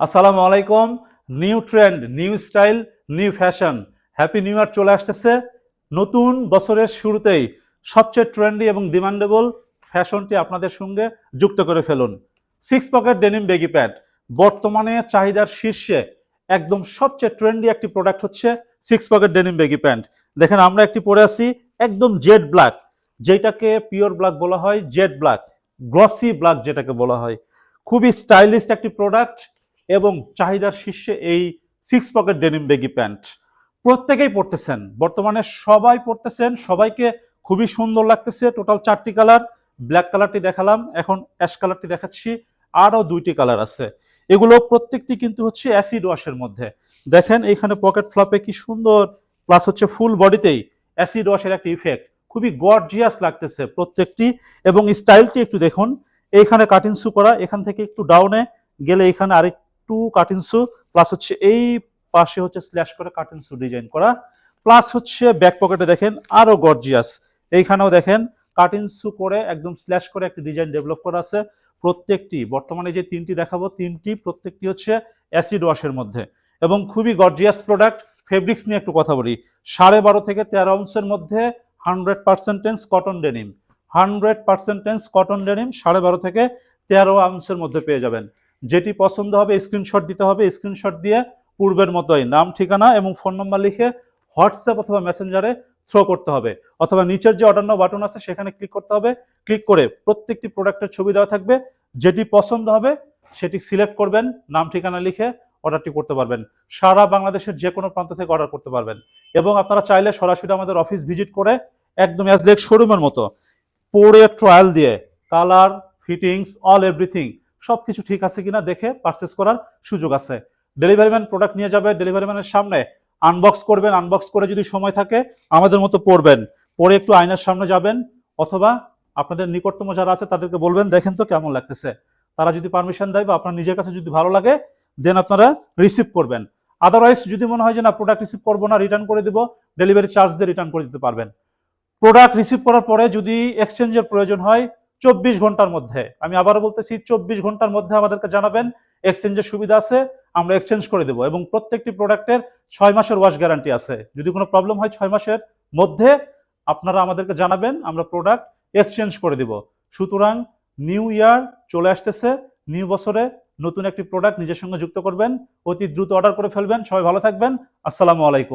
আসসালামু আলাইকুম। New trend, new style, new fashion, happy new year চলে আসতেছে। নতুন বছরের শুরুতেই সবচেয়ে ট্রেন্ডি এবং ডিমান্ডেবল ফ্যাশনটি আপনাদের সঙ্গে যুক্ত করে ফেলুন। Six pocket denim baggy pant বর্তমানে চাহিদার শীর্ষে। একদম সবচেয়ে ট্রেন্ডি একটি প্রোডাক্ট হচ্ছে six pocket denim baggy pant. দেখেন আমরা একটি পরে আছি একদম জেড ব্ল্যাক, যেটাকে পিওর ব্ল্যাক বলা হয়, জেড ব্ল্যাক, গ্লসি ব্ল্যাক যেটাকে বলা হয়। খুবই স্টাইলিশ একটি প্রোডাক্ট এবং চাহিদার শীর্ষে এই six pocket denim baggy pant প্রত্যেকেই পড়তেছেন, বর্তমানে সবাই পড়তেছেন, সবাইকে খুবই সুন্দর লাগতেছে। টোটাল 4টি কালার, ব্ল্যাক কালারটি দেখালাম, এখন অ্যাশ কালারটি দেখাচ্ছি, আরও 2টি কালার আছে। এগুলো প্রত্যেকটি কিন্তু হচ্ছে অ্যাসিড ওয়াশের মধ্যে। দেখেন এইখানে পকেট ফ্লপে কি সুন্দর, প্লাস হচ্ছে ফুল বডিতেই অ্যাসিড ওয়াশের একটা ইফেক্ট, খুবই গর্জিয়াস লাগতেছে প্রত্যেকটি। এবং স্টাইলটি একটু দেখুন, এইখানে কাটিংসু করা, এখান থেকে একটু ডাউনে গেলে এখানে আরেকটু কাটিংসু, প্লাস হচ্ছে এই পাশে হচ্ছে স্ল্যাশ করে কাটিংসু ডিজাইন করা, প্লাস হচ্ছে ব্যাক পকেটে দেখেন আরো গর্জিয়াস, এইখানেও দেখেন কাটিংসু করে একদম স্ল্যাশ করে একটা ডিজাইন ডেভেলপ করা আছে। প্রত্যেকটি বর্তমানে যে 3টি দেখাবো, 3টি প্রত্যেকটি হচ্ছে অ্যাসিড ওয়াশের মধ্যে এবং খুবই গর্জিয়াস প্রোডাক্ট। ফেব্রিক্স নিয়ে একটু কথা বলি, 12.5 থেকে 13 আউন্সের মধ্যে 100% কটন ডেনিম, 100% কটন ডেনিম 12.5 থেকে 13 আউন্সের মধ্যে পেয়ে যাবেন। যেটি পছন্দ হবে স্ক্রিনশট দিতে হবে, স্ক্রিনশট দিয়ে পূর্বের মতোই নাম, ঠিকানা এবং ফোন নাম্বার লিখে হোয়াটসঅ্যাপ অথবা মেসেঞ্জারে থ্রো করতে হবে, অথবা নিচের যে অর্ডার নাও বাটন আছে সেখানে ক্লিক করতে হবে। ক্লিক করে প্রত্যেকটি প্রোডাক্টের ছবি দেওয়া থাকবে, যেটি পছন্দ হবে সেটি সিলেক্ট করবেন, নাম ঠিকানা লিখে অর্ডারটি করতে পারবেন। সারা বাংলাদেশের যে কোনো প্রান্ত থেকে অর্ডার করতে পারবেন এবং আপনারা চাইলে সরাসরি আমাদের অফিস ভিজিট করে একদম অ্যাজ লাইক শোরুমের মতো পরে ট্রায়াল দিয়ে কালার, ফিটিংস, অল এভরিথিং সবকিছু ঠিক আছে কিনা দেখে পারচেস করার সুযোগ আছে। ডেলিভারি ম্যান প্রোডাক্ট নিয়ে যাবে, ডেলিভারি ম্যানের সামনে আনবক্স করবেন, আনবক্স করে যদি সময় থাকে আমাদের মতো পড়বেন, পরে একটু আয়নার সামনে যাবেন, অথবা আপনাদের নিকটতম যারা আছে তাদেরকে বলবেন দেখেন তো কেমন লাগতেছে। তারা যদি পারমিশন দেয় বা আপনার নিজের কাছে যদি ভালো লাগে দেন আপনারা রিসিভ করবেন। আদারওয়াইজ যদি মনে হয় যে না প্রোডাক্ট রিসিভ করবো না, রিটার্ন করে দিব, ডেলিভারি চার্জ দিয়ে রিটার্ন করে দিতে পারবেন। প্রোডাক্ট রিসিভ করার পরে যদি এক্সচেঞ্জের প্রয়োজন হয় 24 ঘন্টার মধ্যে, আমি আবারও বলতেছি 24 ঘন্টার মধ্যে আমাদেরকে জানাবেন, এক্সচেঞ্জের সুবিধা আছে, আমরা এক্সচেঞ্জ করে দেবো। এবং প্রত্যেকটি প্রোডাক্টের 6 মাসের ওয়াশ গ্যারান্টি আছে। যদি কোনো প্রবলেম হয় 6 মাসের মধ্যে আপনারা আমাদেরকে জানাবেন, আমরা প্রোডাক্ট এক্সচেঞ্জ করে দিব। সুতরাং নিউ ইয়ার চলে আসতেছে, নিউ বছরে নতুন একটি প্রোডাক্ট নিজের সঙ্গে যুক্ত করবেন, অতি দ্রুত অর্ডার করে ফেলবেন। সবাই ভালো থাকবেন, আসসালামু আলাইকুম।